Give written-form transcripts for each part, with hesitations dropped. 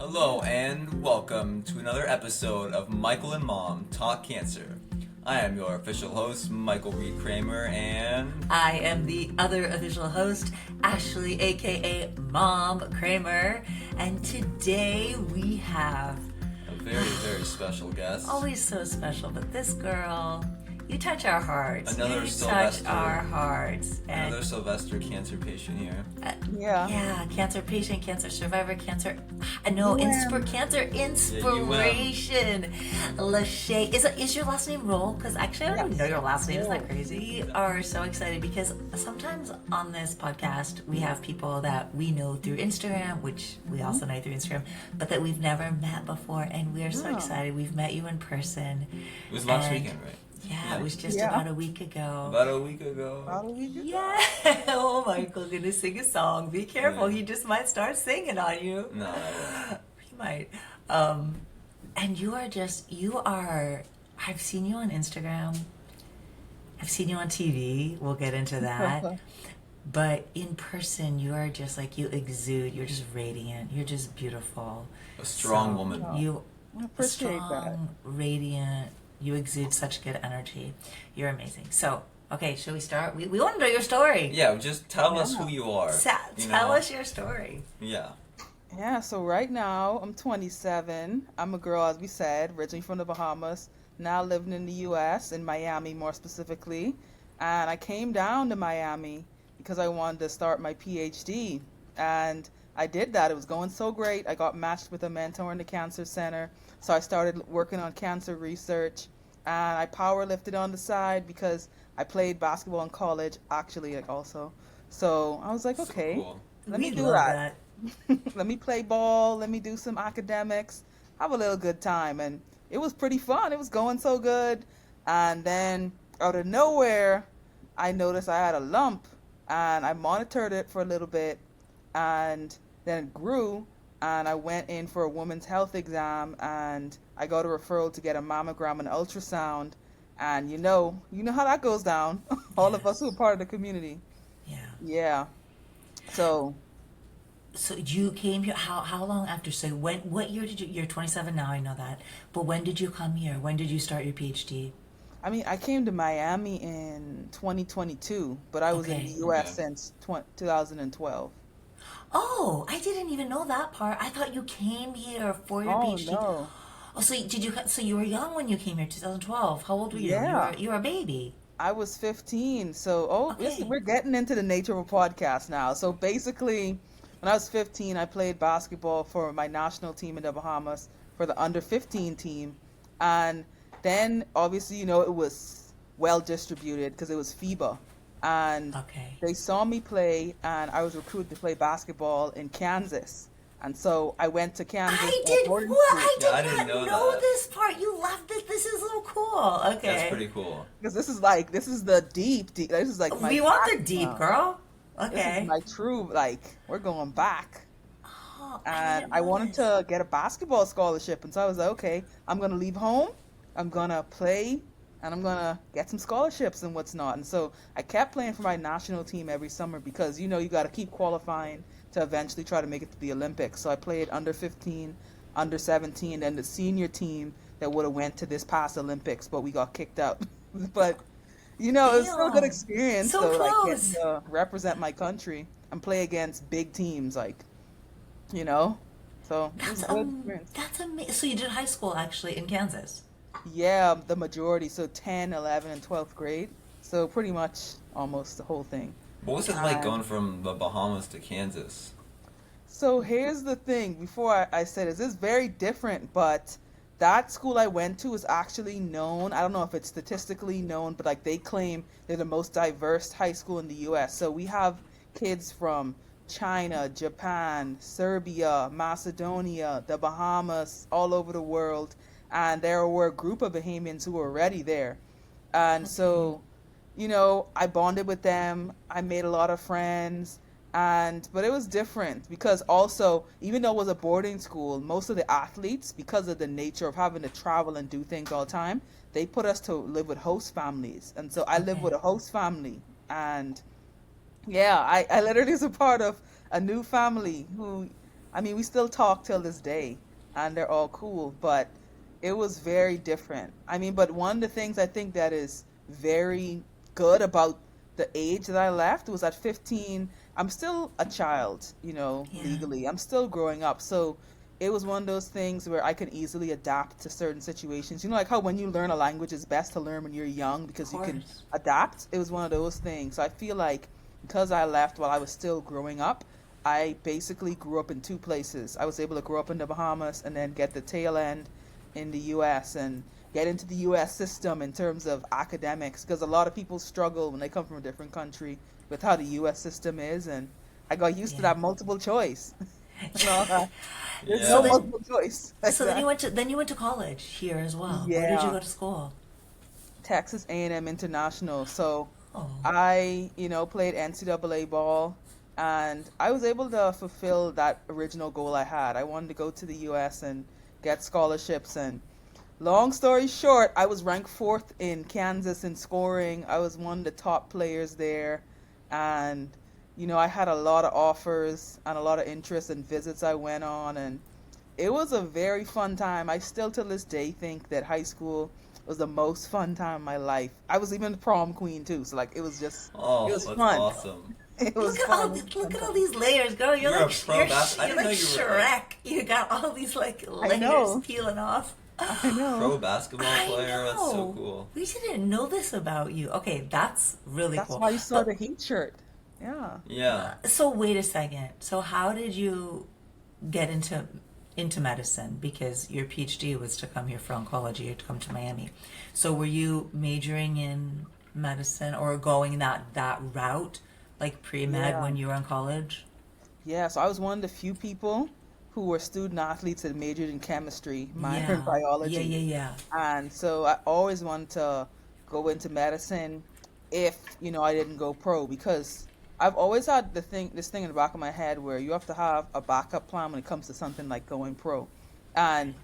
Hello and welcome to another episode of Michael and Mom Talk Cancer. I am your official host, Michael Reed Kramer, and I am the other official host, Ashlee, aka Mom Kramer, and today we have a very, very special guest. always so special, but this girl, you touch our hearts. Another you Sylvester. touch our hearts. And Another Sylvester cancer patient here. Yeah, cancer patient, cancer survivor, cancer. No, cancer inspiration. LaShae, is your last name Rolle? Because actually, I don't even know your last name. Isn't that crazy? We are so excited because sometimes on this podcast we have people that we know through Instagram, which we also know through Instagram, but that we've never met before, and we are so excited. We've met you in person. It was last weekend, right? Yeah, it was just about a week ago. About a week ago. Yeah. Oh, Michael's gonna sing a song. Be careful. He just might start singing on you. No, I won't. He might. And you are, I've seen you on Instagram. I've seen you on TV. We'll get into that. But in person, you are just like, you exude. You're just radiant. You're just beautiful. A strong woman. You I appreciate strong, radiant. You exude such good energy. You're amazing. So, okay, shall we start? We want to know your story. Yeah, just tell us who you are. Tell us your story. Yeah. Yeah, so right now I'm 27. I'm a girl, as we said, originally from the Bahamas, now living in the U.S., in Miami more specifically. And I came down to Miami because I wanted to start my PhD. And I did that. It was going so great. I got matched with a mentor in the Cancer Center. So I started working on cancer research, and I power lifted on the side because I played basketball in college, actually, also. So I was like, okay, cool. Let me do that. Let me play ball. Let me do some academics. Have a little good time. And it was pretty fun. It was going so good. And then out of nowhere, I noticed I had a lump, and I monitored it for a little bit, and then it grew. And I went in for a woman's health exam, and I got a referral to get a mammogram and ultrasound. And you know how that goes down. All of us who are part of the community. Yeah. Yeah. So You came here. How long after? So what year did you? You're 27 now. I know that. But when did you come here? When did you start your PhD? I mean, I came to Miami in 2022, but I was in the U.S. since 2012. Oh, I didn't even know that part. I thought you came here for your PhD. No. Oh, so did you? So you were young when you came here, 2012. How old were you? Yeah. You were a baby. I was 15. So, listen, we're getting into the nature of a podcast now. So basically, when I was 15, I played basketball for my national team in the Bahamas for the under 15 team. And then, obviously, it was well distributed because it was FIBA. And they saw me play, and I was recruited to play basketball in Kansas. And so I went to Kansas. I did didn't not know know that. this part. You left it. This is so cool. Okay. That's pretty cool. Because this is the deep. This is like my We want the background. deep, girl. Okay. This is my true, we're going back. Oh, And didn't I know wanted this. to get a basketball scholarship. And so I was like, okay, I'm going to leave home. I'm going to play. And I'm going to get some scholarships and what's not. And so I kept playing for my national team every summer because, you got to keep qualifying to eventually try to make it to the Olympics. So I played under 15, under 17, and the senior team that would have went to this past Olympics, but we got kicked out. But, it was still a good experience. So close. Getting to represent my country and play against big teams, So it was a good experience. That's amazing. So you did high school actually in Kansas. Yeah, the majority. So 10, 11, and 12th grade. So pretty much almost the whole thing. What was it like going from the Bahamas to Kansas? So here's the thing. Before I said this is very different, but that school I went to is actually known. I don't know if it's statistically known, but they claim they're the most diverse high school in the U.S. So we have kids from China, Japan, Serbia, Macedonia, the Bahamas, all over the world. And there were a group of Bahamians who were already there. And so, I bonded with them. I made a lot of friends. But it was different because also, even though it was a boarding school, most of the athletes, because of the nature of having to travel and do things all the time, they put us to live with host families. And so I lived with a host family. And yeah, I literally was a part of a new family who I mean, we still talk till this day, and they're all cool, but it was very different. I mean, but one of the things I think that is very good about the age that I left was at 15, I'm still a child, Yeah. legally. I'm still growing up. So it was one of those things where I can easily adapt to certain situations. Like how when you learn a language, it's best to learn when you're young Of because you can course. adapt. It was one of those things. So I feel like because I left while I was still growing up, I basically grew up in two places. I was able to grow up in the Bahamas and then get the tail end in the US and get into the US system in terms of academics because a lot of people struggle when they come from a different country with how the US system is, and I got used to Yeah. that multiple choice. No, there's So no Yeah. then, multiple choice. so then you Exactly. went to college here as well. Where did you Yeah, go to school? Texas A&M International. So Oh, I, played NCAA ball, and I was able to fulfill that original goal I had. I wanted to go to the US and get scholarships, and long story short, I was ranked fourth in Kansas in scoring. I was one of the top players there, and I had a lot of offers and a lot of interest and visits I went on, and it was a very fun time. I still to this day think that high school was the most fun time of my life. I was even the prom queen too, so like it Oh, was that's fun. awesome. It was fun. It was look fun at all time. these layers, girl. You're You're a like pro bas. I you're didn't know like you were like Shrek. You got all these like I layers know. peeling off. I know. pro basketball I player. That's so know. cool. We didn't know this about you. Okay, that's really That's cool. why you saw But the heat shirt. Yeah. Yeah. so wait a second. So how did you get into medicine? Because your PhD was to come here for oncology or to come to Miami. So were you majoring in medicine or going that route, like pre-med Yeah. when you were in college? Yeah, so I was one of the few people who were student athletes that majored in chemistry, minor in Yeah. Yeah, biology. yeah, yeah. And so I always wanted to go into medicine if, I didn't go pro because I've always had this thing in the back of my head where you have to have a backup plan when it comes to something like going pro. And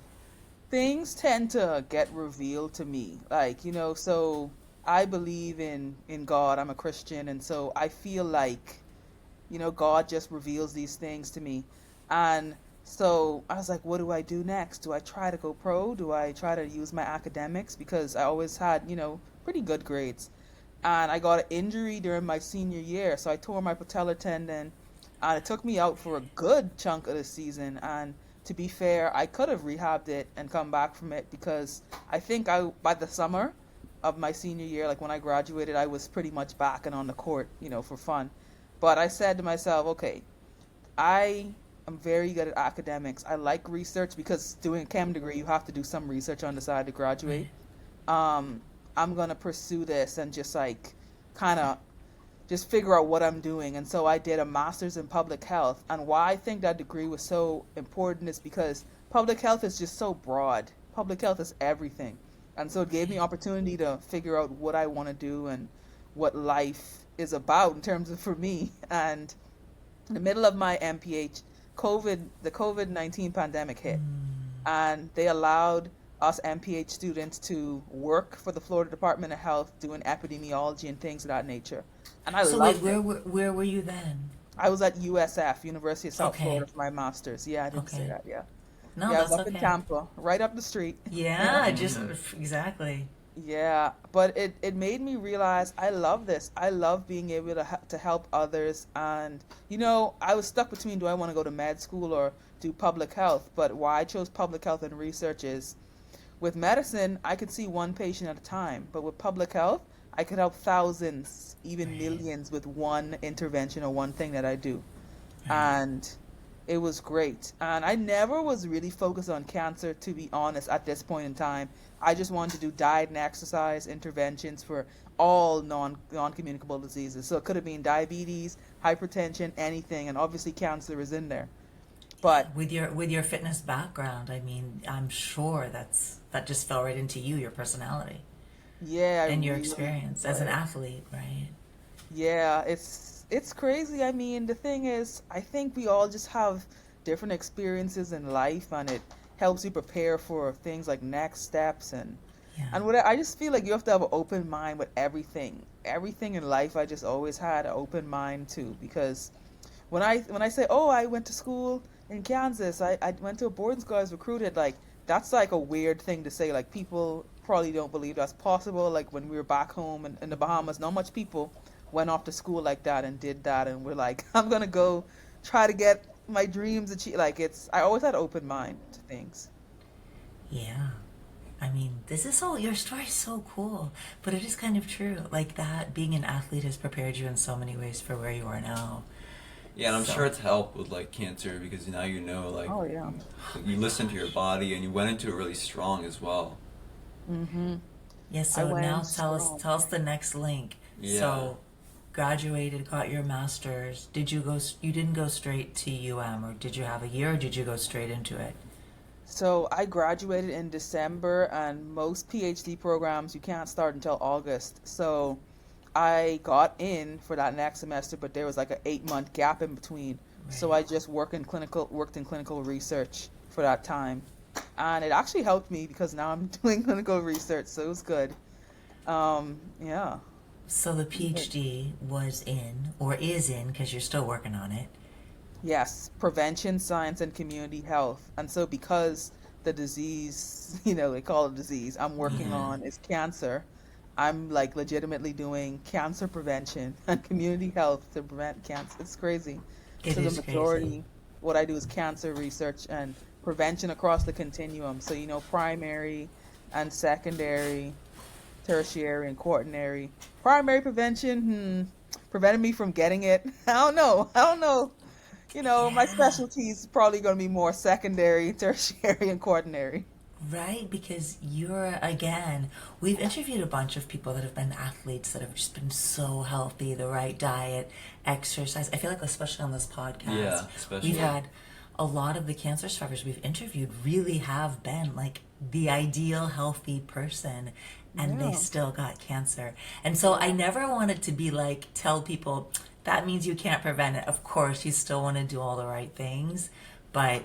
things tend to get revealed to me. Like, so I believe in God. I'm a Christian, and so I feel like God just reveals these things to me. And so I was like, what do I do next? Do I try to go pro? Do I try to use my academics? Because I always had, pretty good grades. And I got an injury during my senior year. So I tore my patellar tendon, and it took me out for a good chunk of the season. And to be fair, I could have rehabbed it and come back from it because I think by the summer of my senior year, like when I graduated, I was pretty much back and on the court, for fun. But I said to myself, okay, I am very good at academics. I like research because doing a chem degree, you have to do some research on the side to graduate. Right. Um, I'm gonna pursue this and just like kind of just figure out what I'm doing. And so I did a master's in public health. And why I think that degree was so important is because public health is just so broad. Public health is everything. And so it gave me opportunity to figure out what I want to do and what life is about in terms of for me. And in the middle of my MPH, the COVID-19 pandemic hit, and they allowed us MPH students to work for the Florida Department of Health doing epidemiology and things of that nature. And I So wait, loved it. where were you then? I was at USF, University of South Okay. Florida, for my master's. Yeah, I didn't say Okay. that. Yeah. No, Yeah, I was that's up in okay. Tampa, right up the street. Yeah, just exactly. Yeah, but it made me realize I love this. I love being able to help others. And, I was stuck between do I want to go to med school or do public health? But why I chose public health and research is with medicine, I could see one patient at a time. But with public health, I could help thousands, even Right. millions with one intervention or one thing that I do. Right. And it was great. And I never was really focused on cancer, to be honest, at this point in time. I just wanted to do diet and exercise interventions for all non-communicable diseases. So it could have been diabetes, hypertension, anything, and obviously cancer is in there. But With your fitness background, I mean, I'm sure that just fell right into you, your personality, yeah, I and your really experience as an athlete, right? Yeah, it's crazy. I mean, the thing is, I think we all just have different experiences in life, and it helps you prepare for things like next steps Yeah. and what I just feel like you have to have an open mind with everything. Everything in life, I just always had an open mind to because when I say, oh, I went to school in Kansas. I went to a boarding school. I was recruited. Like that's like a weird thing to say. Like people probably don't believe that's possible. Like when we were back home in the Bahamas, not much people went off to school like that and did that. And we're like, I'm gonna go try to get my dreams achieved. Like it's. I always had an open mind to things. Yeah. I mean, your story's so cool, but it is kind of true. Like that, being an athlete has prepared you in so many ways for where you are now. Yeah, and I'm So, sure it's helped with like cancer because now you know like Oh yeah. you listen to your body and you went into it really strong as well. Mhm. yeah, I so went now in strong. tell us the next link. Yeah. So, graduated, got your master's. You didn't go straight to or did you have a year, or did you go straight into it? So I graduated in December, and most PhD programs you can't start until August. So I got in for that next semester, but there was like an 8 month gap in between. So Right. I just worked in clinical research for that time, and it actually helped me because now I'm doing clinical research, so it was good. Yeah. So the PhD was in, or is in, because you're still working on it. Yes, prevention, science, and community health. And so, because the disease, they call it disease, I'm working Yeah, on is cancer, I'm like legitimately doing cancer prevention and community health to prevent cancer. It's crazy. it So, the is crazy. majority, what I do is cancer research and prevention across the continuum. So, primary and secondary, tertiary, and quaternary. Primary prevention, prevented me from getting it. I don't know. I don't know. My Yeah. specialty is probably going to be more secondary, tertiary, and quaternary. Right, because we've interviewed a bunch of people that have been athletes that have just been so healthy, the right diet, exercise. I feel like, especially on this podcast, Yeah, we've especially. had a lot of the cancer survivors we've interviewed really have been like the ideal healthy person, and they Yeah. still got cancer. And so I never wanted to be like, tell people that means you can't prevent it. Of course, you still want to do all the right things, but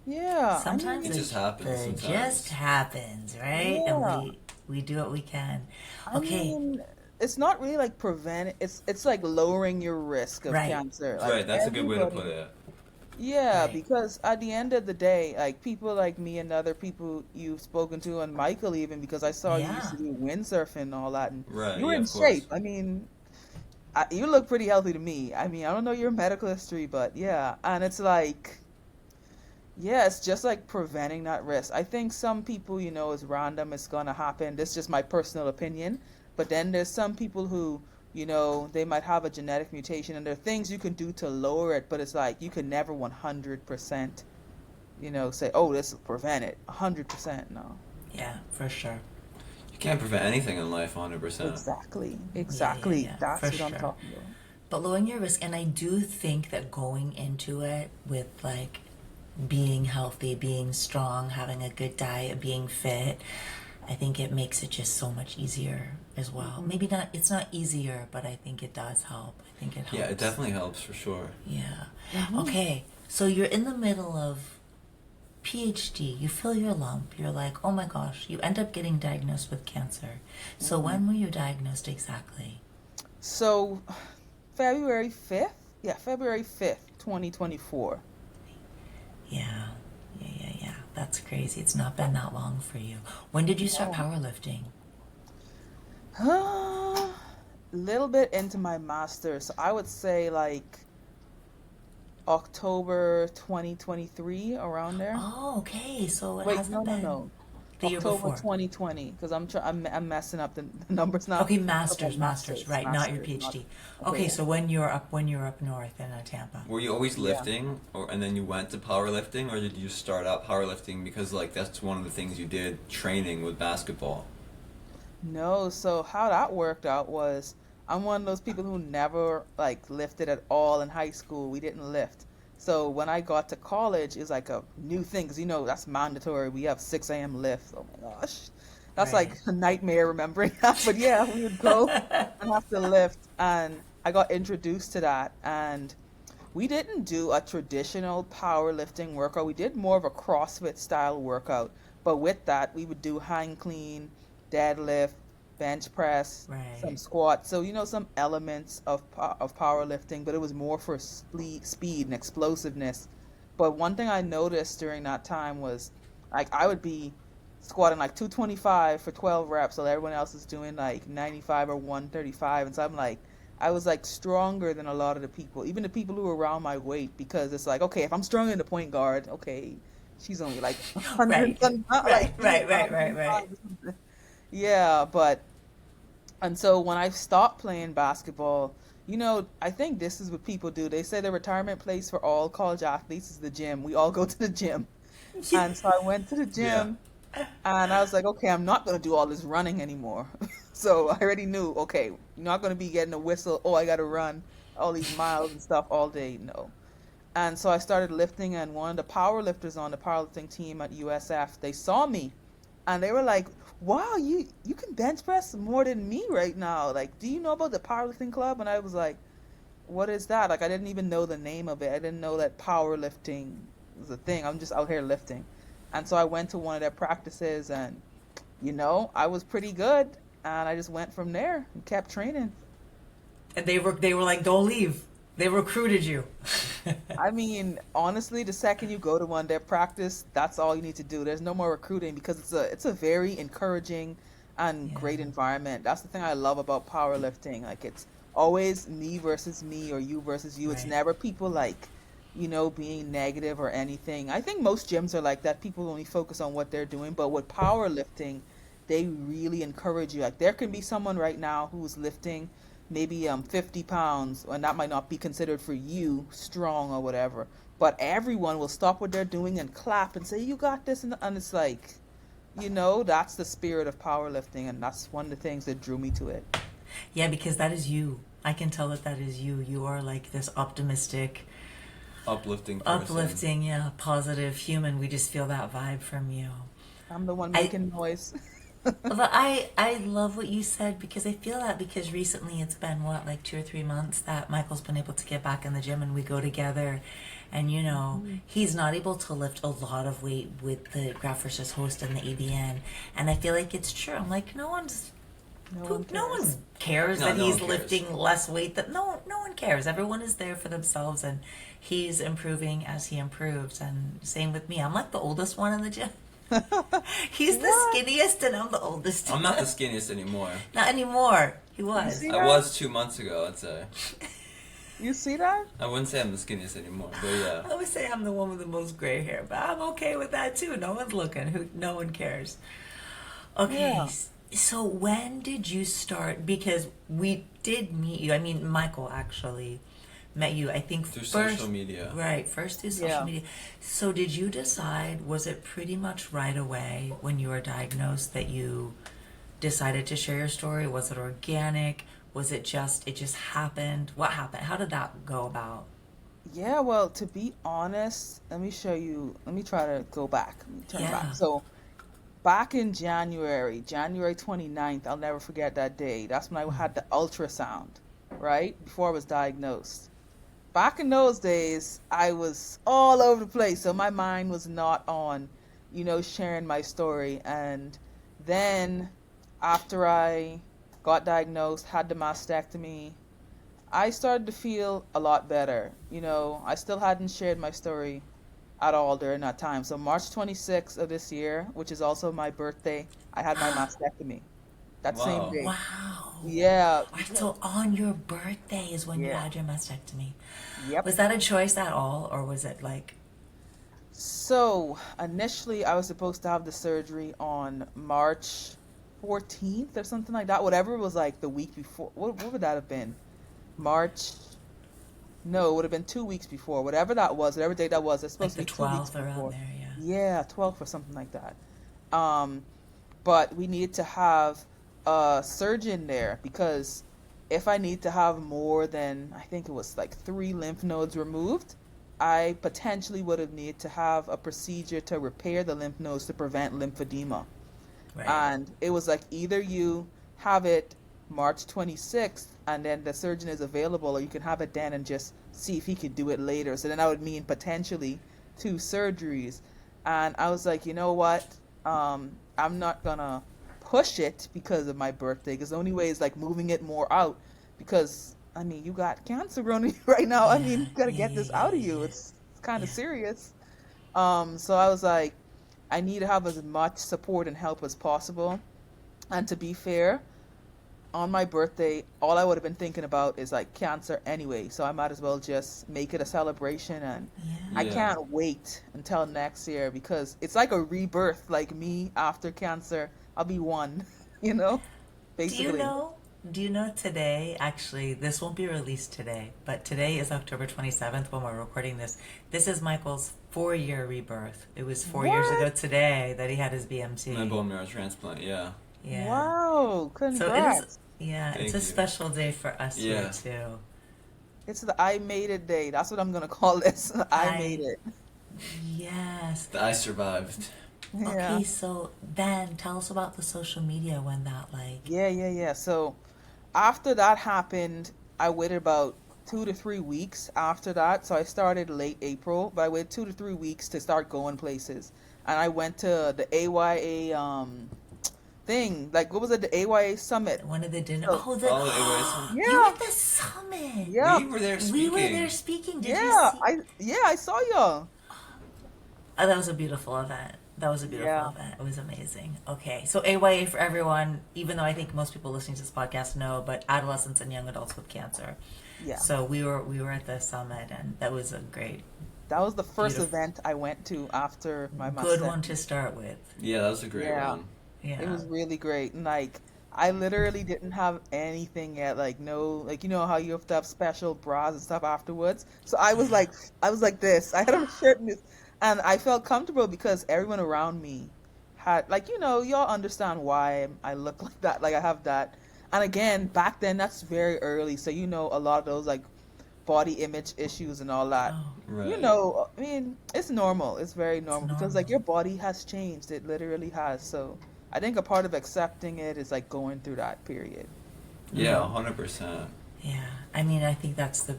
Yeah. I sometimes It mean, just happens it just sometimes. happens, right? And yeah. we do what we can. I Okay, mean, it's not really like prevent. It's like lowering your risk of right, cancer. Like Right, that's a good way to put everybody. it. Yeah, right. because at the end of the day, like people like me and other people you've spoken to, and Michael even, because I saw you used Yeah, to do windsurfing and all that, and Right, you were yeah, in of course. shape. I mean, you look pretty healthy to me. I mean, I don't know your medical history, but yeah. And it's like, yeah, it's just like preventing that risk. I think some people, it's random, it's gonna happen. This is just my personal opinion. But then there's some people who, they might have a genetic mutation, and there are things you can do to lower it, but it's like you can never 100%, say, oh, this will prevent it. 100%, no. yeah, for sure. You can't prevent anything in life 100%. Exactly. Yeah, yeah, Exactly. yeah, That's for what I'm sure. talking about. But lowering your risk, and I do think that going into it with like being healthy, being strong, having a good diet, being fit, I think it makes it just so much easier as well. Hmm. Maybe not, it's not easier, but I think it does help. I think it Yeah, it helps. definitely helps for sure. Yeah. Hmm. Okay, so you're in the middle of PhD, you feel your lump, you're like, oh my gosh, you end up getting diagnosed with cancer. So Hmm. when were you diagnosed exactly? So, February 5th? Yeah, February 5th, 2024. Yeah, yeah. That's crazy. It's not been that long for you. When did you start No. powerlifting? Little bit into my master's. So I would say like October 2023, around there. Oh, okay. So it Wait, no, hasn't no, been no. the year October before. 2020, because I'm messing up the numbers now. Okay, Of my masters, master's, right, not your master's, not PhD. okay, Okay, yeah, so when you're up north in Tampa. Were you always yeah. lifting, or and then you went to powerlifting, or did you start out powerlifting because like that's one of the things you did training with basketball? No, so how that worked out was I'm one of those people who never like lifted at all in high school. We didn't lift. So when I got to college, it's like a new thing because that's mandatory. We have 6 a.m. lifts. Oh my gosh. That's like Right. a nightmare remembering that. But yeah, we would go and have to lift. And I got introduced to that. And we didn't do a traditional powerlifting workout. We did more of a CrossFit style workout. But with that, we would do hang clean, deadlift, bench press, Right. some squats. So some elements of powerlifting, but it was more for speed and explosiveness. But one thing I noticed during that time was, like, I would be squatting like 225 for 12 reps, so everyone else is doing like 95 or 135, and so I was like stronger than a lot of the people, even the people who were around my weight, because it's like, okay, if I'm stronger than the point guard, okay, she's only like 100, Right. Yeah, but and so when I stopped playing basketball, I think this is what people do. They say the retirement place for all college athletes is the gym. We all go to the gym. And so I went to the Yeah. gym and I was like, okay, I'm not going to do all this running anymore. So I already knew, okay, you're not going to be getting a whistle. Oh, I got to run all these miles and stuff all day. No. And so I started lifting, and one of the power lifters on the powerlifting team at USF, they saw me and they were like, wow, you can bench press more than me right now. Like, do you know about the powerlifting club? And I was like, what is that? Like, I didn't even know the name of it. I didn't know that powerlifting was a thing. I'm just out here lifting. And so I went to one of their practices, and I was pretty good, and I just went from there and kept training. And they were like, don't leave. They recruited you. I mean, honestly, the second you go to one their practice, that's all you need to do. There's no more recruiting, because it's a very encouraging and great environment. That's the thing I love about powerlifting. Like, it's always me versus me, or you versus you. It's Right. never people like, being negative or anything. I think most gyms are like that. People only focus on what they're doing, but with powerlifting, they really encourage you. Like, there can be someone right now who's lifting maybe 50 pounds, and that might not be considered for you strong or whatever, but everyone will stop what they're doing and clap and say, you got this, and it's like, that's the spirit of powerlifting, and that's one of the things that drew me to it. Yeah, because that is you. I can tell that is you. You are like this optimistic, Uplifting person. yeah, positive human. We just feel that vibe from you. I'm the one making noise. But I love what you said, because I feel that, because recently it's been like 2 or 3 months that Michael's been able to get back in the gym, and we go together, and he's not able to lift a lot of weight with the Graph versus Host and the ABN, and I feel like it's true. I'm like, no one cares No, that no he's one cares. lifting less weight. That no one cares. Everyone is there for themselves, and he's improving as he improves. And same with me. I'm like the oldest one in the gym. He's the skinniest, and I'm the oldest. I'm not the skinniest anymore. Not anymore. He was. see- I was 2 months ago, I'd say. You see that? I wouldn't say I'm the skinniest anymore, but yeah. I would say I'm the one with the most gray hair, but I'm okay with that too. No one's looking. No one cares. Okay. Yeah. So when did you start? Because we did meet you. I mean, Michael actually met you, I think, Through first, social media. Right, first through social Yeah. media. So did you decide, was it pretty much right away when you were diagnosed that you decided to share your story? Was it organic? Was it just happened? What happened? How did that go about? Yeah, well, to be honest, let me try to go back. Let me turn Yeah. back. So, back in January 29th, I'll never forget that day. That's when I had the ultrasound, right? Before I was diagnosed. Back in those days, I was all over the place, so my mind was not on, sharing my story. And then, after I got diagnosed, had the mastectomy, I started to feel a lot better. I still hadn't shared my story at all during that time. So March 26th of this year, which is also my birthday, I had my mastectomy. That Wow. same day. Wow. Yeah. So on your birthday is when you Yeah. had your mastectomy. Yep. Was that a choice at all, or was it like, So initially, I was supposed to have the surgery on March 14th or something like that. Whatever it was, like the week before. What would that have been? March. No, it would have been 2 weeks before. Whatever that was, whatever date that was, it's like supposed the to be 2 weeks 12th around before. there? Yeah. Yeah, 12th or something like that. But we needed to have a surgeon there, because if I need to have more than, I think it was like 3 lymph nodes removed, I potentially would have needed to have a procedure to repair the lymph nodes to prevent lymphedema. Right. And it was like, either you have it March 26th and then the surgeon is available, or you can have it then and just see if he could do it later. So then that would mean potentially 2 surgeries. And I was like, you know what? I'm not gonna push it because of my birthday, because the only way is like moving it more out, because I mean you got cancer running right now. I mean, Yeah, you gotta yeah, get yeah, this yeah, out of yeah, you. yeah. It's kind of Yeah. serious. So I was like, I need to have as much support and help as possible. And to be fair, on my birthday, all I would have been thinking about is like cancer anyway. So I might as well just make it a celebration. And I Yeah. Yeah. can't wait until next year because it's like a rebirth. Like me after cancer, I'll be one, you know, Do you basically. know? Do you know today? Actually, this won't be released today, but today is October 27th when we're recording this. This is Michael's 4-year rebirth. It was 4 years What? ago today that he had his My BMT. bone marrow transplant. Yeah. Yeah. Wow, So it is, congrats. yeah, it's Thank a you. special day for us here Yeah. too. It's the I made it day. That's what I'm gonna call this. I made I, it. yes. I survived. Yeah. Okay, so then tell us about the social media when that like, Yeah. So after that happened, I waited about 2 to 3 weeks after that. So I started late April, but I waited 2 to 3 weeks to start going places. And I went to the AYA thing. Like what was it? The AYA summit. one of the dinner. So Oh, the Oh, it was. you yeah, at the summit. yeah, We were there We were there speaking. speaking. Did you yeah. see? I saw y'all. Oh, that was a beautiful event. That was a beautiful Yeah, event. It was amazing. Okay, so AYA for everyone, even though I think most people listening to this podcast know, but adolescents and young adults with cancer. yeah. So we were at the summit, and that was a great, That was the first beautiful, event I went to after my good one to mastectomy. start with. Yeah, that was a great Yeah. one. It Yeah. was really great. And like I literally didn't have anything yet. Like no like you know how you have to have special bras and stuff afterwards. So Yeah. I was like this. I had a shirt and this and I felt comfortable because everyone around me had like y'all understand why I look like that. Like I have that. And again, back then that's very early. So a lot of those like body image issues and all that. Oh, Right. I mean, it's normal. It's very it's normal because like normal. your body has changed. It literally has. So I think a part of accepting it is like going through that period, you Yeah, know? 100%. Yeah. I mean, I think that's the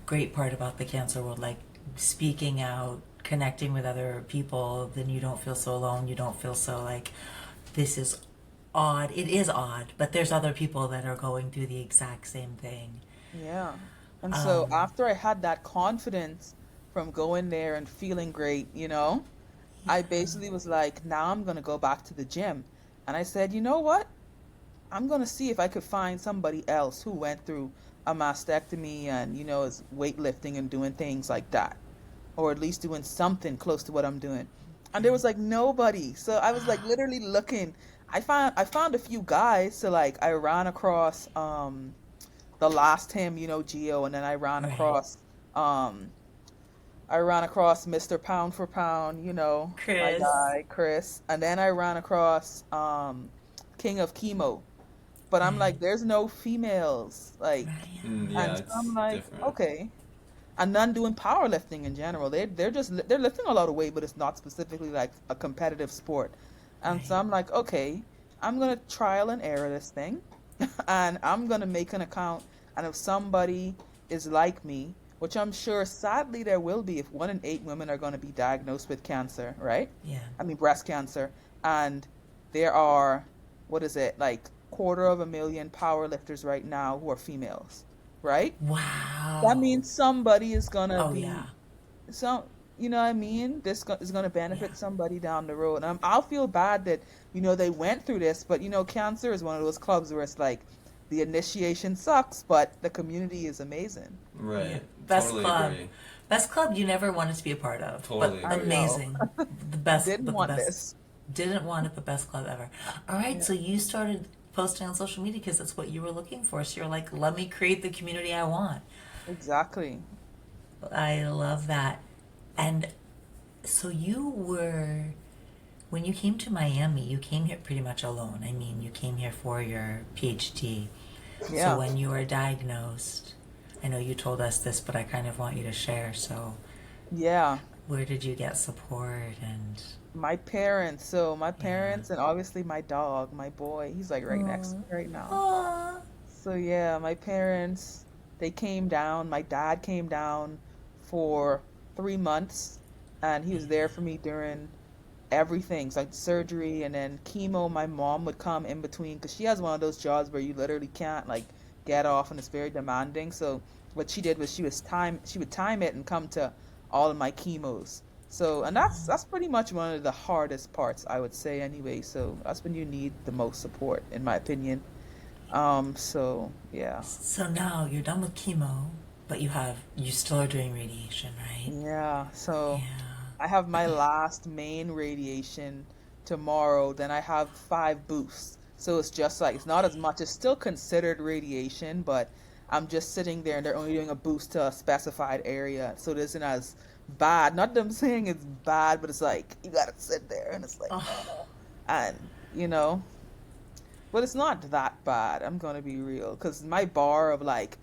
great part about the cancer world, like speaking out, connecting with other people, then you don't feel so alone. You don't feel so like this is odd. It is odd, but there's other people that are going through the exact same thing. Yeah. And so Um, after I had that confidence from going there and feeling great, I yeah, basically was like, now I'm gonna go back to the gym. And I said, you know what? I'm gonna see if I could find somebody else who went through a mastectomy and is weightlifting and doing things like that, or at least doing something close to what I'm doing. And there was like nobody, so I was like literally looking. I found a few guys, so like I ran across the last him, Geo, and then right. um I ran across Mr. Pound for Pound, my Chris, guy Chris, and then I ran across King of Chemo. But I'm like, right, there's no females, like, Ryan. and Yeah, so it's I'm like, different. okay, and none doing powerlifting in general. They're lifting a lot of weight, but it's not specifically like a competitive sport. And so Right, I'm like, okay, I'm gonna trial and error this thing, and I'm gonna make an account. And if somebody is like me, which I'm sure, sadly, there will be, if 1 in 8 women are gonna be diagnosed with cancer, right? yeah, I mean, breast cancer, and there are, what is it, like 250,000 powerlifters right now who are females, right? That wow. means somebody is gonna Oh be yeah, some, you know what I mean? Is gonna yeah, benefit somebody down the road. I'll feel bad that they went through this, but cancer is one of those clubs where it's like the initiation sucks, but the community is amazing. yeah. Right. Best Totally club, agree. best club you never wanted to be a part of, but Totally I agree. know. amazing. The best, Didn't but the want best. this. Didn't want it, but best club ever. All right, Yeah, so you started posting on social media because that's what you were looking for. So you're like, let me create the community I want. exactly. I love that. And so you were, when you came to Miami, you came here pretty much alone. I mean, you came here for your PhD. So Yeah. when you were diagnosed, I know you told us this, but I kind of want you to share. So Yeah. where did you get support? And My yeah. parents and obviously my dog, my boy, he's like right next to Oh, me right now. oh, So yeah, my parents, they came down. My dad came down for 3 months, and he was there for me during everything. So like surgery and then chemo. My mom would come in between because she has one of those jobs where you literally can't like get off and it's very demanding. So what she did was she would time it and come to all of my chemos. So and that's pretty much one of the hardest parts I would say anyway. So that's when you need the most support in my opinion. So yeah. So now you're done with chemo, but you still are doing radiation, right? Yeah. So Yeah. I have my last main radiation tomorrow, then I have 5 boosts. So it's just like, it's not as much, it's still considered radiation, but I'm just sitting there and they're only doing a boost to a specified area. So it isn't as bad. Not that I'm saying it's bad, but it's like, you gotta sit there and it's like, Oh, and you know, but it's not that bad. I'm gonna be real. Because my bar of like,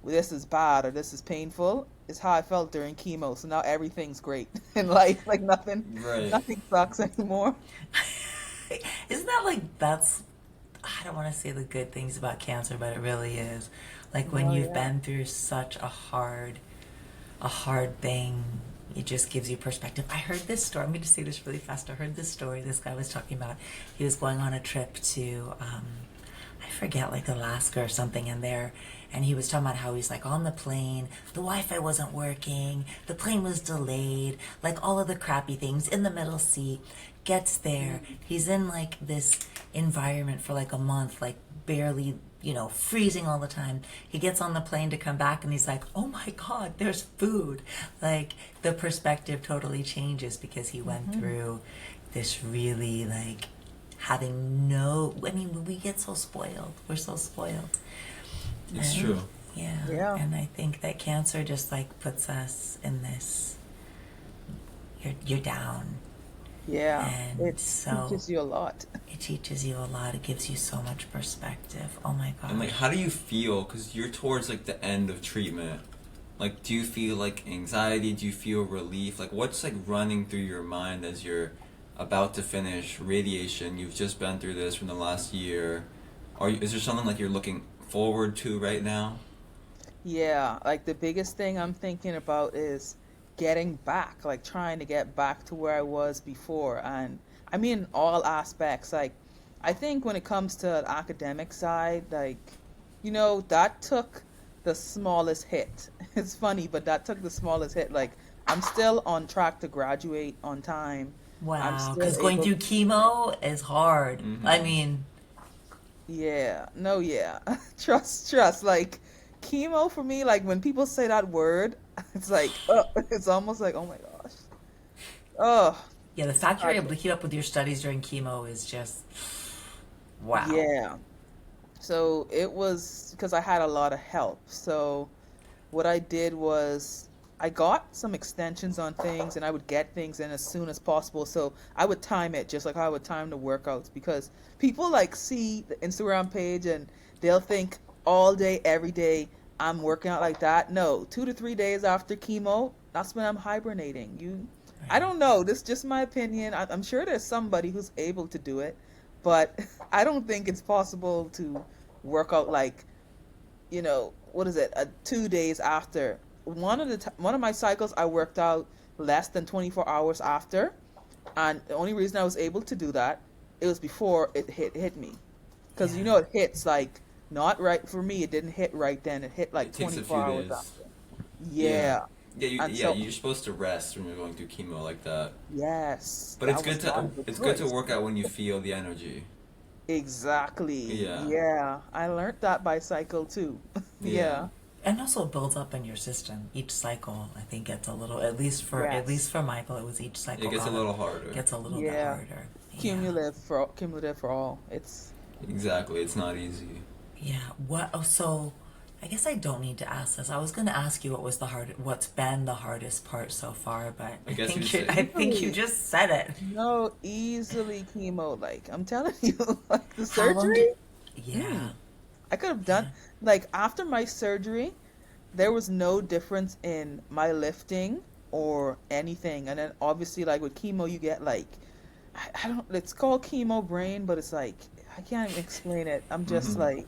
this is bad or this is painful is how I felt during chemo. So now everything's great in life. Like Right. nothing sucks anymore. isn't that like that's I don't want to say the good things about cancer, but it really is. Like when Oh you've yeah. been through such a hard thing, it just gives you perspective. I heard this story. I'm going to say this really fast. I heard this story. This guy was talking about he was going on a trip to I forget, like Alaska or something in there, and he was talking about how he's like on the plane, the Wi-Fi wasn't working, the plane was delayed, like all of the crappy things in the middle seat. Gets there, he's in like this environment for like a month, like barely, freezing all the time. He gets on the plane to come back and he's like, oh my God, there's food. Like the perspective totally changes because he went Hmm. through this really like having no, I mean, we get so spoiled. We're so spoiled. It's And true. yeah, Yeah. and I think that cancer just like puts us in this, you're down. Yeah. And It so teaches you a lot. it teaches you a lot. It gives you so much perspective. Oh my And like, gosh. how do you feel? Because you're towards like the end of treatment. Like, do you feel like anxiety? Do you feel relief? Like, what's like running through your mind as you're about to finish radiation? You've just been through this from the last year. Is there something like you're looking forward to right now? Yeah, like the biggest thing I'm thinking about is getting back, like trying to get back to where I was before. And I mean, all aspects. Like, I think when it comes to the academic side, like, that took the smallest hit. It's funny, but that took the smallest hit. Like, I'm still on track to graduate on time. I'm Wow. still Because going able, through chemo is hard. I Mm-hmm. mean, yeah, no, yeah. Trust. Like, chemo for me, like, when people say that word, it's like, it's almost like, oh my gosh. Oh, yeah, the it's fact you're hard. able to keep up with your studies during chemo is just wow. Yeah. So it was because I had a lot of help. So what I did was I got some extensions on things and I would get things in as soon as possible. So I would time it just like how I would time the workouts because people like see the Instagram page and they'll think all day, every day I'm working out like that. No, 2 to 3 days after chemo, that's when I'm hibernating. I Right. don't know. This is just my opinion. I'm sure there's somebody who's able to do it, but I don't think it's possible to work out like what is it? 2 days after. One of my cycles, I worked out less than 24 hours after, and the only reason I was able to do that, it was before it hit me, because Yeah. it hits like not right for me. It didn't hit right then. It hit like It takes a 24 few hours days. after. Yeah. Yeah, and Yeah, so you're supposed to rest when you're going through chemo like that. yes, But that was not a good it's good to choice. work out when you feel the energy. Exactly. Yeah. Yeah, I learned that by cycle too. Yeah. Yeah. And also builds up in your system. Each cycle, I think, gets a little. At least Yes. for Michael, it was each It cycle gets a little harder. gets a little bit Yeah. harder. Yeah. Cumulative for all. It's Exactly. It's not easy. Yeah. What? Oh, so I guess I don't need to ask this. I was going to ask you what's been the hardest part so far, but I I guess you'd think you say. I think you easily. just said it. No, easily chemo. Like I'm telling you, like the How long did? surgery. Yeah. I could have Yeah. done like after my surgery, there was no difference in my lifting or anything. And then obviously, like with chemo, you get like I don't. It's called chemo brain, but it's like I can't even explain it. I'm just Mm-hmm. like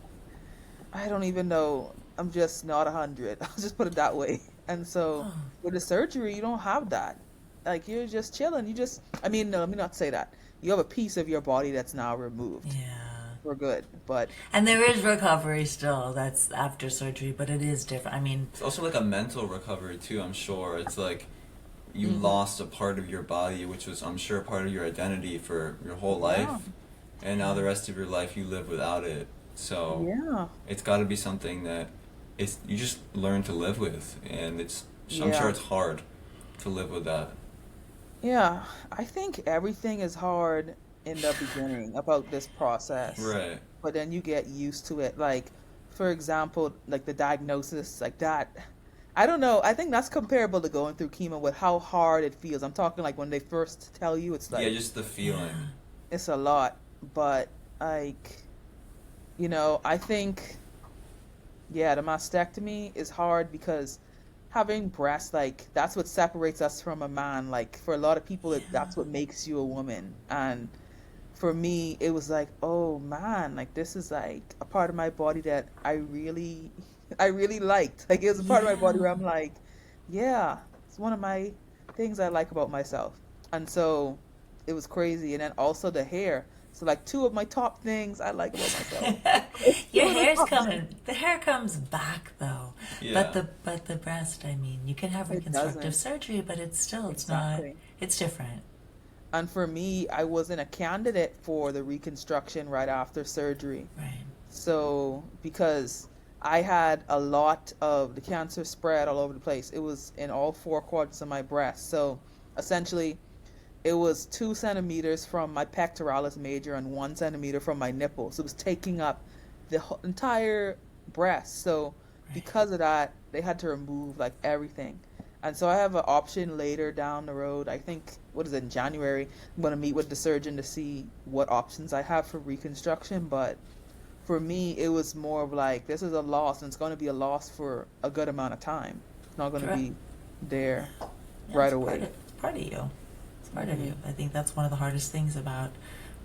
I don't even know. I'm just not 100. I'll just put it that way. And so Oh. with the surgery, you don't have that. Like you're just chilling. You just, I mean, no, let me not say that. You have a piece of your body that's now removed Yeah. for good. But And there is recovery still. That's after surgery, but it is different. I mean, It's also like a mental recovery too, I'm sure. It's like you Mhm. lost a part of your body, which was, I'm sure, part of your identity for your whole life, yeah, and now the rest of your life you live without it. So yeah, it's got to be something that it's you just learn to live with, and I'm sure yeah, it's hard to live with that. yeah. I think everything is hard in the beginning about this process, Right. but then you get used to it. Like, for example, like the diagnosis, like that. I don't know. I think that's comparable to going through chemo with how hard it feels. I'm talking like when they first tell you, it's Yeah, like just the feeling. yeah. it's a lot, but like, I think, yeah, the mastectomy is hard because having breasts, like, that's what separates us from a man. Like, for a lot of people, that's what makes you a woman. And for me, it was like, oh man, like, this is like a part of my body that I really liked. Like, it was a part of my body Yeah. where I'm like, yeah, it's one of my things I like about myself. And so it was crazy. And then also the hair. So, like, two of my top things I like about myself. It's two Your of the hair's top things. coming. The hair comes back though. But Yeah. the breast, I mean, you can have It reconstructive doesn't. surgery, but it's not. Exactly. It's different. And for me, I wasn't a candidate for the reconstruction right after surgery. Right. So, because I had a lot of the cancer spread all over the place, it was in all four quadrants of my breast. So, essentially, it was 2 centimeters from my pectoralis major and 1 centimeter from my nipple. So, it was taking up the entire breast. So, Right. because of that, they had to remove like everything. And so I have an option later down the road. I think, what is it, in January? I'm going to meet with the surgeon to see what options I have for reconstruction. But for me, it was more of like, this is a loss, and it's going to be a loss for a good amount of time. It's not going to Correct. be there Yeah, right it's away. part of you. It's part of Hmm. you. I think that's one of the hardest things about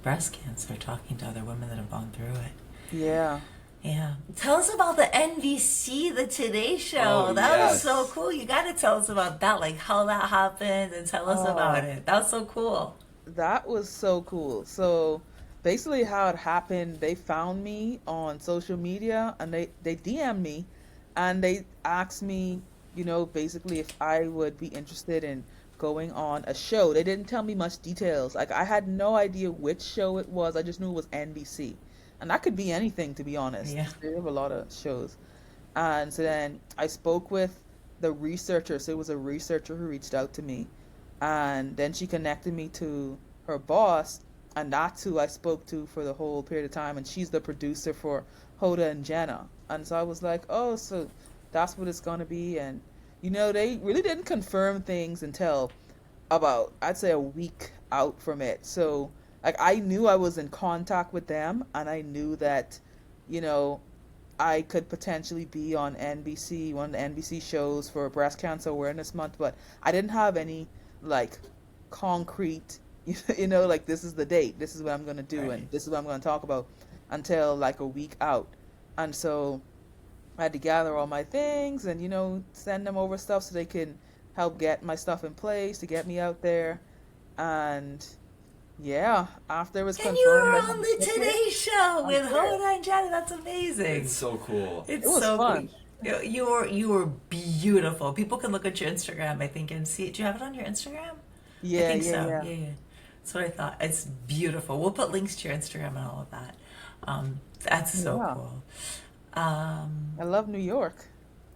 breast cancer, talking to other women that have gone through it. Yeah. Yeah. Tell us about the NBC, the Today Show. Oh, That was so yes. cool. You got to tell us about that, like how that happened, and tell us about Oh, it. That was so cool. that was so cool. So basically, how it happened, they found me on social media and they DM'd me and they asked me, basically if I would be interested in going on a show. They didn't tell me much details. Like I had no idea which show it was. I just knew it was NBC. And that could be anything, to be honest. Yeah. They have a lot of shows. And so then I spoke with the researcher. So it was a researcher who reached out to me. And then she connected me to her boss. And that's who I spoke to for the whole period of time. And she's the producer for Hoda and Jenna. And so I was like, oh, so that's what it's going to be. And, they really didn't confirm things until about, I'd say, a week out from it. So, like, I knew I was in contact with them. And I knew that, you know, I could potentially be on NBC, one of the NBC shows for Breast Cancer Awareness Month, but I didn't have any like concrete, like this is the date, this is what I'm going to do, and Right. this is what I'm going to talk about until like a week out. And so I had to gather all my things and, send them over stuff so they can help get my stuff in place to get me out there. And yeah, after it was And you confirmed, were I on had the tickets. Today Show I with did. Hoda and Jenna. That's It's amazing. so cool. It It's was so cool. fun. You were beautiful. People can look at your Instagram, I think, and see it. Do you have it on your Instagram? I Yeah, think yeah, so. yeah. Yeah, yeah. That's what I thought. It's beautiful. We'll put links to your Instagram and all of that. That's so Yeah. cool. I love New York.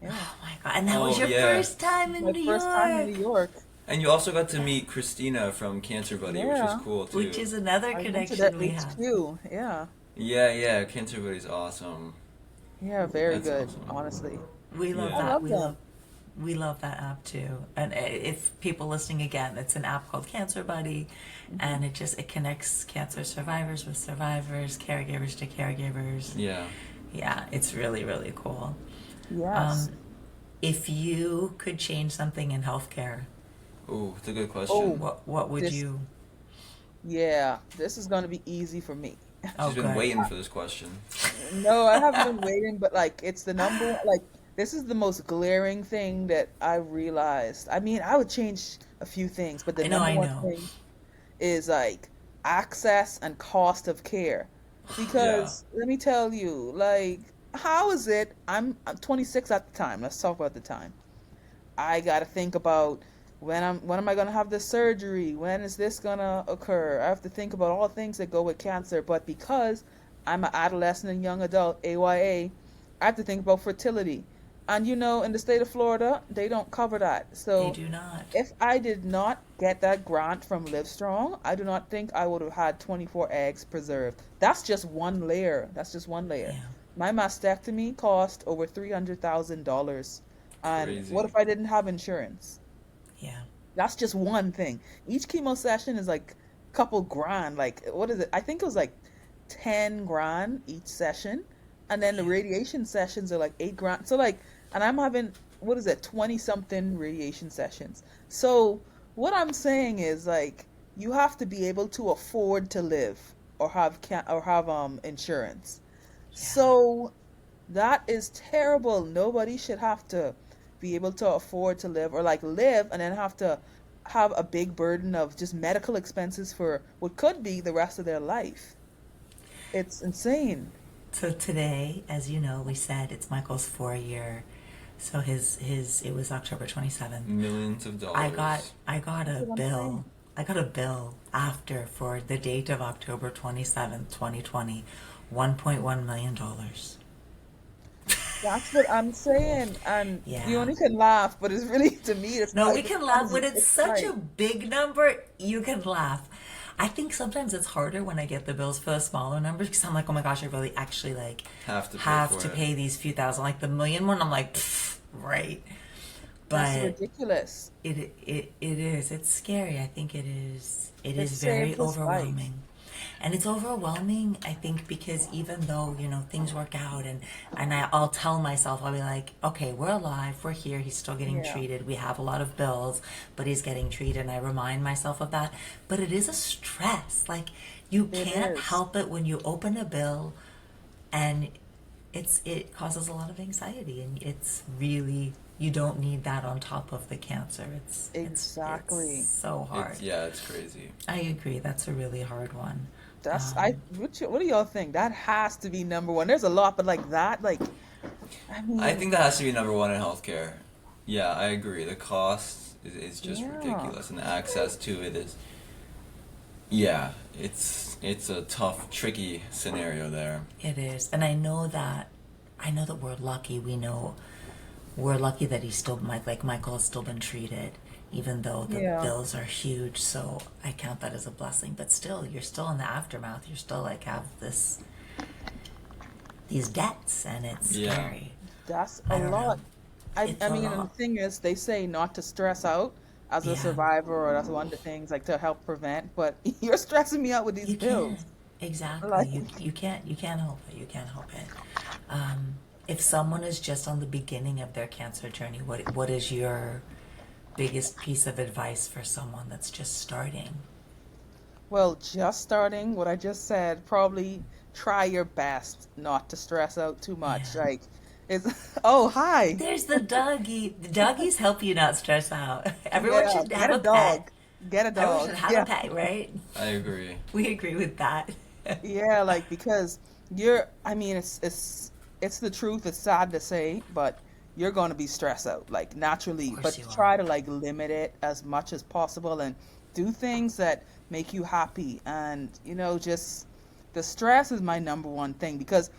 Yeah. Oh my God. And that was Oh your yeah. first time in My New first time in York, New York. And you also got to meet Christina from Cancer Buddy, which was Yeah. cool which too. is another I went to the connection we have. HQ. Yeah. Yeah, Cancer Buddy's awesome. Yeah, very That's good, awesome. honestly. We love Yeah. I that. love them. We love that app too. And if people listening again, it's an app called Cancer Buddy, and it connects cancer survivors with survivors, caregivers to caregivers. Yeah. Yeah, it's really really cool. Yes. Um, if you could change something in healthcare, Ooh, it's a good Oh, question. what would this, you? yeah, this is going to be easy for me. Oh, She's been good. waiting for this question. No, I haven't been waiting, but like, it's the number, like, this is the most glaring thing that I realized. I mean, I would change a few things, but the I number one know. thing is like access and cost of care. Yeah. Because let me tell you, like, how is it? I'm 26 at the time. Let's talk about the time. I gotta think about when am I gonna have this surgery? When is this gonna occur? I have to think about all the things that go with cancer. But because I'm an adolescent and young adult, AYA, I have to think about fertility. And in the state of Florida, they don't cover that. They So do not. if I did not get that grant from Livestrong, I do not think I would have had 24 eggs preserved. That's just one layer. That's just one layer. Yeah. My mastectomy cost over $300,000. And what Crazy. if I didn't have insurance? Yeah. That's just one thing. Each chemo session is like a couple grand. Like, what is it? I think it was like 10 grand each session. And then the Yeah. radiation sessions are like 8 grand. So, like, and I'm having, what is it, 20 something radiation sessions. So, what I'm saying is, like, you have to be able to afford to live or have insurance. Yeah. So, that is terrible. Nobody should have to be able to afford to live or like live and then have to have a big burden of just medical expenses for what could be the rest of their life. It's insane. So today, as you know, we said it's Michael's 4 year. So his it was October 27th. Millions of I got dollars. I got That's a what I'm saying. bill. I got a bill after for the date of October 27th, 2020, $1.1 million. That's what I'm saying. And you Yeah. only can laugh, but it's really, to me, it's No, not we even can laugh when funny. it's It's such a like, big number. You can laugh. I think sometimes it's harder when I get the bills for the smaller numbers because I'm like, oh my gosh, I really actually like Have to pay have for to it. pay these few thousand. Like the million one, I'm like, "Pfft, right. that's But ridiculous. it is. It's scary. I think it is. It It is very saved his life. overwhelming. And it's overwhelming, I think, because even though, things work out and I'll tell myself, I'll be like, okay, we're alive, we're here, he's still getting Yeah, treated, we have a lot of bills, but he's getting treated, and I remind myself of that. But it is a stress. Like, you it can't is. help it when you open a bill and it causes a lot of anxiety, and it's really, you don't need that on top of the cancer. It's Exactly. so hard. It's crazy. I agree, that's a really hard one. That's I. Um, What do y'all think? That has to be number one. There's a lot, but like that, like I I mean, think that has to be number one in healthcare. Yeah, I agree. The cost is just yeah, ridiculous, and the access to it is. Yeah, it's a tough, tricky scenario there. It is, and I know that we're lucky. We're lucky that he's still like Michael has still been treated, even though the yeah. bills are huge. So I count that as a blessing. But still, you're still in the aftermath. You're still like have these debts, and it's Yeah. scary. That's a I don't know. lot. I It's I a mean, and the lot. thing is, they say not to stress out as a Yeah, survivor, or that's one of the things like to help prevent. But you're stressing me out with these you can bills. exactly. Like, You can't help it. You can't help it. If someone is just on the beginning of their cancer journey, what is your biggest piece of advice for someone that's just starting? well, just starting what I just said, probably try your best not to stress out too much. Yeah. Like, it's oh hi, There's the doggy. The doggies help you not stress out. Everyone yeah, should get have a a pet. dog, get a Everyone dog. should have a Yeah, pet, right? I agree. We agree with that. yeah, like because you're. I mean, it's the truth. It's sad to say, but you're going to be stressed out, like Of naturally. course But you are. try to like limit it as much as possible and do things that make you happy. And just the stress is my number one thing because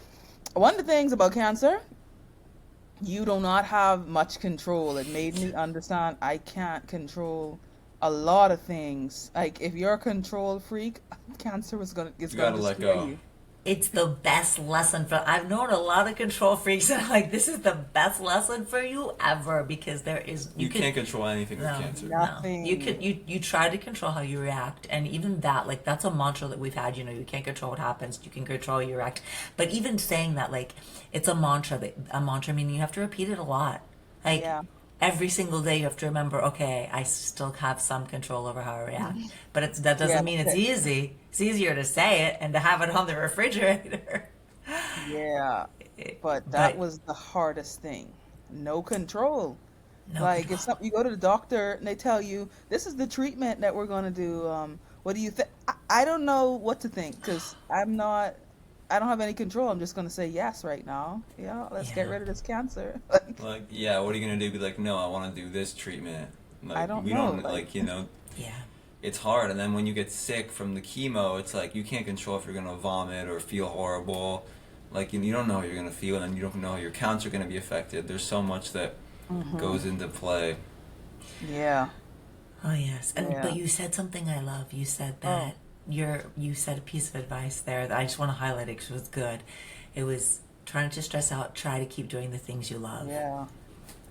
one of the things about cancer, you do not have much control. It made me understand I can't control a lot of things. Like if you're a control freak, cancer is You gonna gotta let destroy go. you. It's the best lesson for. I've known a lot of control freaks, and I'm like, this is the best lesson for you ever because you You can. can't control anything with No, cancer. no. You Nothing. could you try to control how you react, and even that, like that's a mantra that we've had. You can't control what happens. You can control how you react. But even saying that, like, it's a mantra meaning you have to repeat it a lot. Like Yeah. every single day, you have to remember. Okay, I still have some control over how I react. But that Yeah. doesn't mean it's easy. It's easier to say it and to have it on the refrigerator. Yeah. But that But was the hardest thing. No control. No Like good if luck. some, you go to the doctor and they tell you this is the treatment that we're going to do. What do you think? I don't know what to think because I'm not. I don't have any control. I'm just going to say yes right now. Yeah, let's get Yeah. rid of this cancer. Like Like, yeah, what are you gonna do? Be like, no, I want to do this treatment. I Like, don't we know. don't Like like, you know, Yeah. it's hard. And then when you get sick from the chemo, it's like you can't control if you're gonna vomit or feel horrible. Like, you don't know how you're gonna feel, and you don't know how your counts are gonna be affected. There's so much that hmm goes into play. Yeah, Oh yes, and but yeah. you said something I love. You said Oh, that you said a piece of advice there that I just want to highlight it because it was good. It was trying to stress out, try to keep doing the things you love, yeah,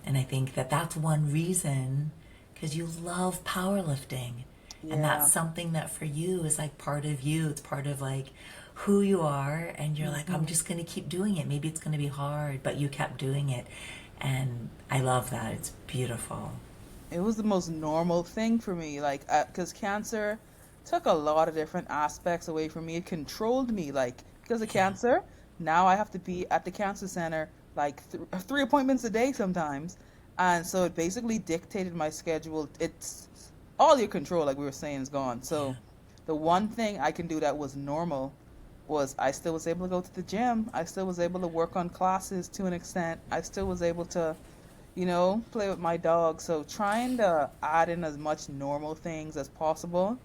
and I think that that's one reason because you love powerlifting, and yeah. that's something that for you is like part of you. It's part of like who you are, and you're like, I'm hmm just gonna keep doing it. Maybe it's gonna be hard, but you kept doing it, and I love that. It's beautiful. It was the most normal thing for me. Like, because cancer took a lot of different aspects away from me. It controlled me. Like, because of Yeah. cancer, now I have to be at the cancer center like 3 appointments a day sometimes. And so it basically dictated my schedule. It's all your control, like we were saying, is gone. Yeah. So the one thing I can do that was normal was I still was able to go to the gym. I still was able to work on classes to an extent. I still was able to play with my dog. So trying to add in as much normal things as possible.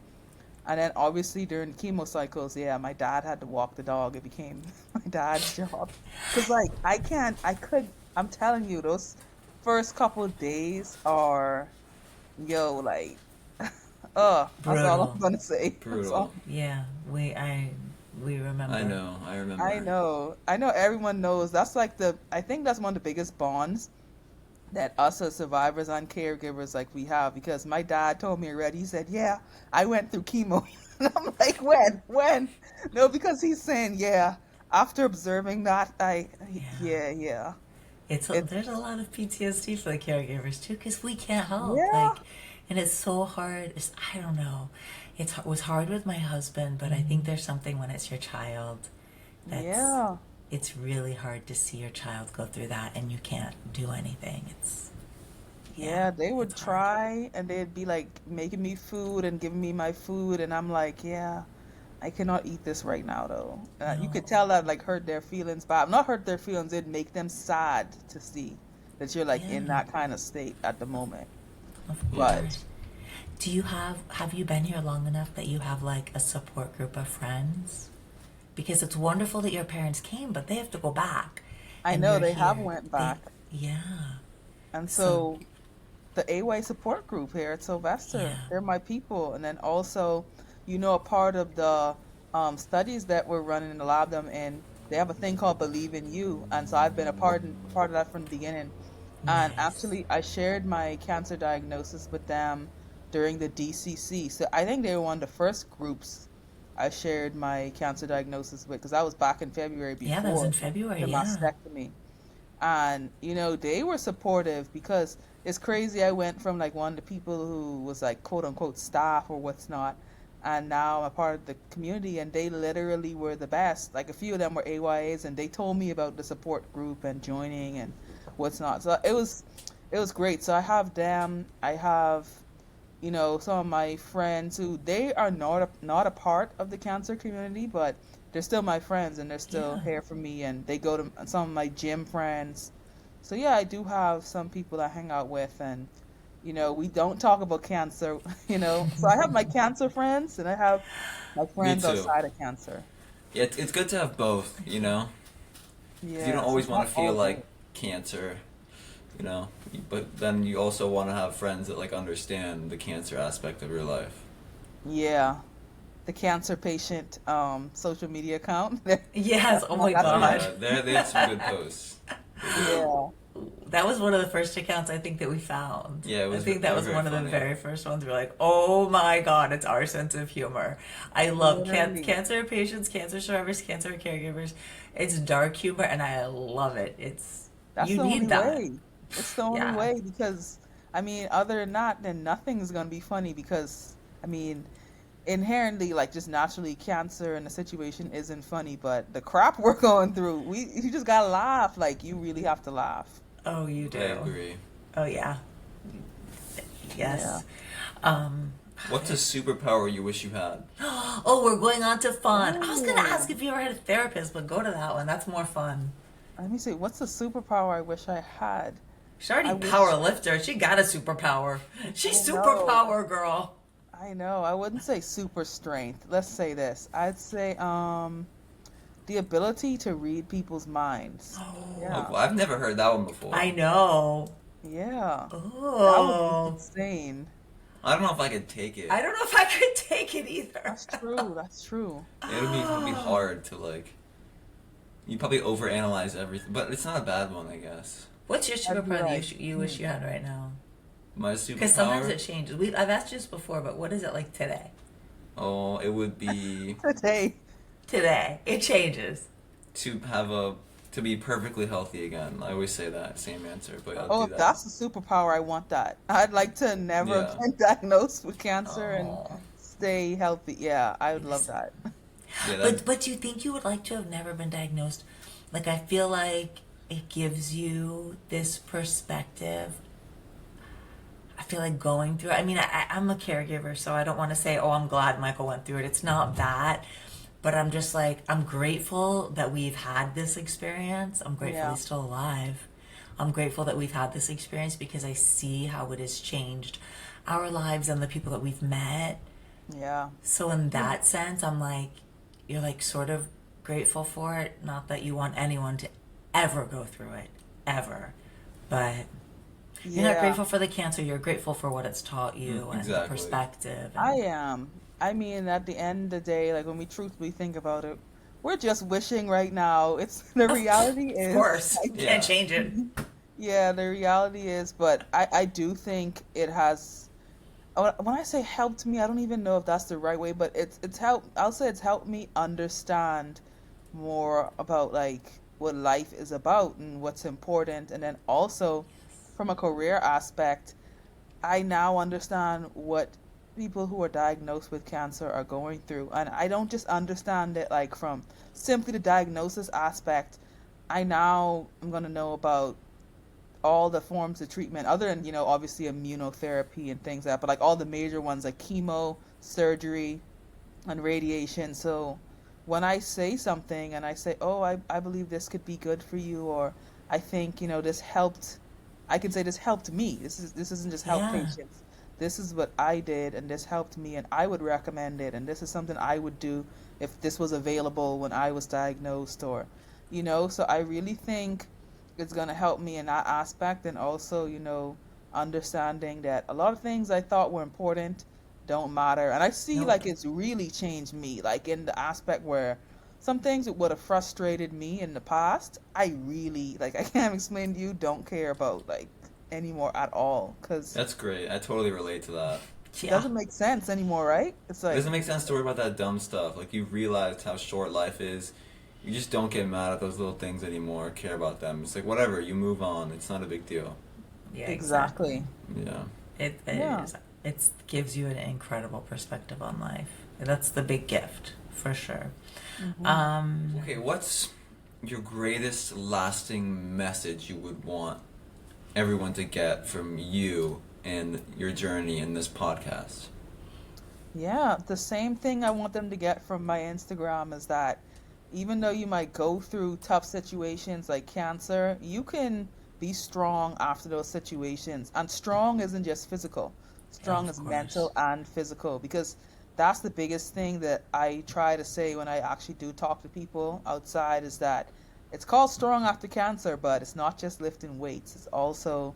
And then obviously during the chemo cycles, yeah, my dad had to walk the dog. It became my dad's job. Cause like I'm telling you, those first couple of days are, yo, like, that's all I'm Brutal. gonna say. That's all. Brutal. Yeah, we I remember. know. I I remember. know. I know everyone knows. That's like I think that's one of the biggest bonds that us as survivors and caregivers like we have because my dad told me already. He said, "Yeah, I went through chemo." And I'm like, "When?" No, because he's saying, "Yeah." After observing that, Yeah. yeah. It's There's a lot of PTSD for the caregivers too because we can't help yeah, and it's so hard. I don't know. It was hard with my husband, but I think there's something when it's your child that's yeah, it's really hard to see your child go through that and you can't do anything. Yeah, yeah. They it's would hard. try and they'd be like making me food and giving me my food, and I'm like, "Yeah, I cannot eat this right now, though." You No, could tell that like hurt their feelings, but not hurt their feelings. It'd make them sad to see that you're like in yeah, that kind of state at the moment. of Yeah. But course. Do you have you been here long enough that you have like a support group of friends? Because it's wonderful that your parents came, but they have to go back, I and know you're they have here. went They, back, yeah. and So, so the AY support group here at Sylvester, yeah. they're my people, and then also, a part of the studies that we're running in the lab them in, they have a thing called Believe in You, and so I've been a part of that from the beginning. And Nice. actually, I shared my cancer diagnosis with them during the DCC. So I think they were one of the first groups I shared my cancer diagnosis with because I was back in February Yeah, that was in before February. the Yeah. mastectomy. And, they were supportive because it's crazy. I went from like one of the people who was like quote unquote staff or what's not. And now I'm a part of the community, and they literally were the best. Like a few of them were AYAs, and they told me about the support group and joining and what's not. So it was great. So I have them. I have some of my friends who they are not a part of the cancer community, but they're still my friends and they're still Yeah. here for me. And they go to some of my gym friends. So yeah, I do have some people I hang out with, and we don't talk about cancer. So I have my cancer friends, and I have my Me friends too. outside of cancer. Yeah, it's good to have both, because you don't Yeah, so always it's want not to feel all like good. cancer, but then you also want to have friends that like understand the cancer aspect of your life. Yeah, the cancer patient social media account. Yes. Oh my That's Oh my God. yeah, they have some good posts. They do. yeah. That was one of the first accounts I think that we found. Yeah, it I was. think They that were was very one of the funny. very first ones. We're like, oh my God, it's our sense of humor. I love Literally. cancer patients, cancer survivors, cancer caregivers. It's dark humor and I love it. That's You the only need that. way. It's the only Yeah. way because, I mean, other than that, then nothing's gonna be funny because, I mean, inherently, like just naturally, cancer and the situation isn't funny, but the crap we're going through, you just gotta laugh. Like you really have to laugh. Oh, you I do. agree. Oh, yeah. Yes. What's a superpower you wish you had? Oh, we're going on to fun. I was going to Ooh. ask if you ever had a therapist, but go to that one. That's more fun. Let me see. What's the superpower I wish I had? She's already I wish. power lifter. She got a superpower. She's I know. superpower girl. I know. I wouldn't say super strength. Let's say this. I'd say the ability to read people's minds. Oh, Yeah. Oh, I've never heard that one before. I know. Yeah. That would be Oh, insane. I don't know if I could take it. I don't know if I could take it either. That's true. That's true. It would be hard to like. You probably overanalyze everything, but it's not a bad one, I guess. What's your That'd be superpower that right. you wish you had right now? My Because sometimes superpower. it changes. I've asked you this before, but what is it like today? Oh, it would be Today. Today, it changes. to be perfectly healthy again. I always say that same answer, but I'll Oh, do if that. that's the superpower, I want that. I'd like to never Yeah. get diagnosed with cancer and Oh. stay healthy. Yeah, I would love that. Yeah, that, But do you think you would like to have never been diagnosed? Like, I feel like it gives you this perspective. I feel like going through it. I mean, I'm a caregiver, so I don't want to say, oh, I'm glad Michael went through it. It's not that. But I'm just like, I'm grateful that we've had this experience. I'm grateful Yeah. he's still alive. I'm grateful that we've had this experience because I see how it has changed our lives and the people that we've met. Yeah. So in that sense, I'm like, you're like sort of grateful for it. Not that you want anyone to ever go through it, ever. But you're not Yeah. grateful for the cancer. You're grateful for what it's taught you and the Exactly. perspective. I And, am. I mean, at the end of the day, like when we truthfully think about it, we're just wishing right now. It's the reality of is, course, like, Yeah. can't change it. yeah, the reality is, but I do think it has. When I say helped me, I don't even know if that's the right way, but it's helped. I'll say it's helped me understand more about like what life is about and what's important, and then also from a career aspect, I now understand what people who are diagnosed with cancer are going through. And I don't just understand it like from simply the diagnosis aspect. I now am going to know about all the forms of treatment other than, obviously immunotherapy and things like that, but like all the major ones like chemo, surgery, and radiation. So when I say something and I say, oh, I believe this could be good for you, or I think, this helped, I can say this helped me. This isn't just help Yeah. patients. This is what I did and this helped me and I would recommend it and this is something I would do if this was available when I was diagnosed or so I really think it's going to help me in that aspect and also, understanding that a lot of things I thought were important don't matter. And I see Nope. like it's really changed me, like in the aspect where some things that would have frustrated me in the past, I really, like, I can't explain to you, don't care about, like, anymore at all. Because that's great. I totally relate to that. it Yeah. doesn't make sense anymore, right? It's It like, doesn't make sense to worry about that dumb stuff. Like, you realize how short life is. You just don't get mad at those little things anymore, care about them. It's like, whatever, you move on. It's not a big deal. Yeah, exactly. Yeah. It Yeah. is. It gives you an incredible perspective on life. That's the big gift, for sure. Mhm. Okay, what's your greatest lasting message you would want everyone to get from you and your journey in this podcast? Yeah, the same thing I want them to get from my Instagram is that even though you might go through tough situations like cancer, you can be strong after those situations. And strong isn't just physical, strong Of is course. mental and physical because that's the biggest thing that I try to say when I actually do talk to people outside is that it's called strong after cancer, but it's not just lifting weights. It's also,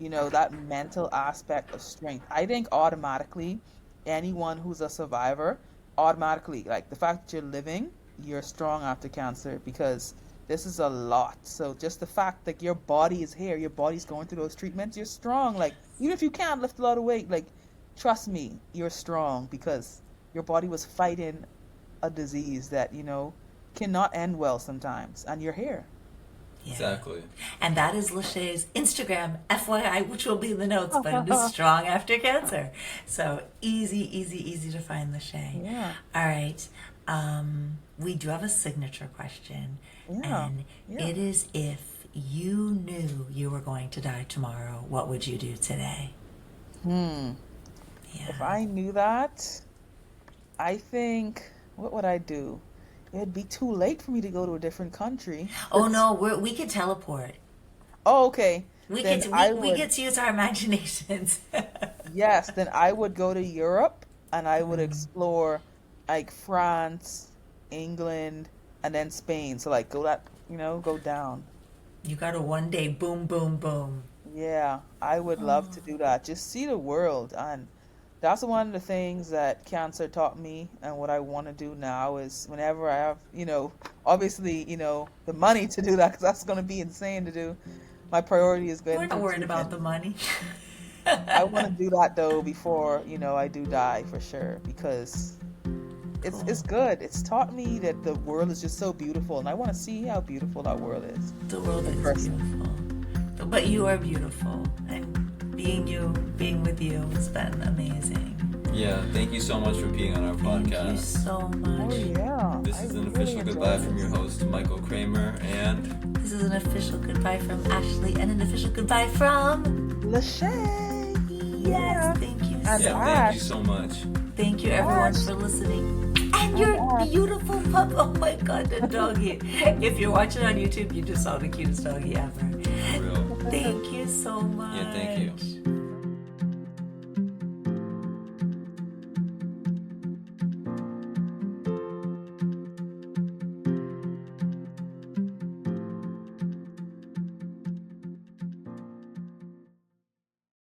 that mental aspect of strength. I think automatically anyone who's a survivor, automatically, like the fact that you're living, you're strong after cancer because this is a lot. So just the fact that your body is here, your body's going through those treatments, you're strong. Like even if you can't lift a lot of weight, like trust me, you're strong because your body was fighting a disease that, cannot end well sometimes, and you're here. Yeah. Exactly. And that is LaShae's Instagram, FYI, which will be in the notes, but it is Strong After Cancer. So easy to find LaShae. Yeah. All right. We do have a signature question. Yeah. And Yeah. it is if you knew you were going to die tomorrow, what would you do today? If I knew that, I think, what would I do? It'd be too late for me to go to a different country. Oh no, we could teleport. Oh, okay. We Then get I we would, get to use our imaginations. yes, then I would go to Europe and I would explore like France, England, and then Spain. So like go down. You got to one day boom, boom, boom. Yeah, I would love to do that. Just see the world. And that's one of the things that cancer taught me. And what I want to do now is whenever I have, obviously, the money to do that, because that's going to be insane to do. My priority is going We're to not worried about the money. I want to do that though before, I do die for sure, because it's good. It's taught me that the world is just so beautiful, and I want to see how beautiful that world is. The world is beautiful. But you are beautiful, and being with you has been amazing. Yeah, thank you so much for being on our podcast. Thank you so much. Oh yeah. This is an really official goodbye enjoyed from your this. host, Michael Kramer, and This is an official goodbye from Ashlee, and an official goodbye from LaShae. Yes. Thank you. And So thank you so much. Thank you everyone for listening. And your beautiful pup. Oh my god, the doggy. If you're watching on YouTube, you just saw the cutest doggy ever. For real. Thank you so much. Yeah, thank you.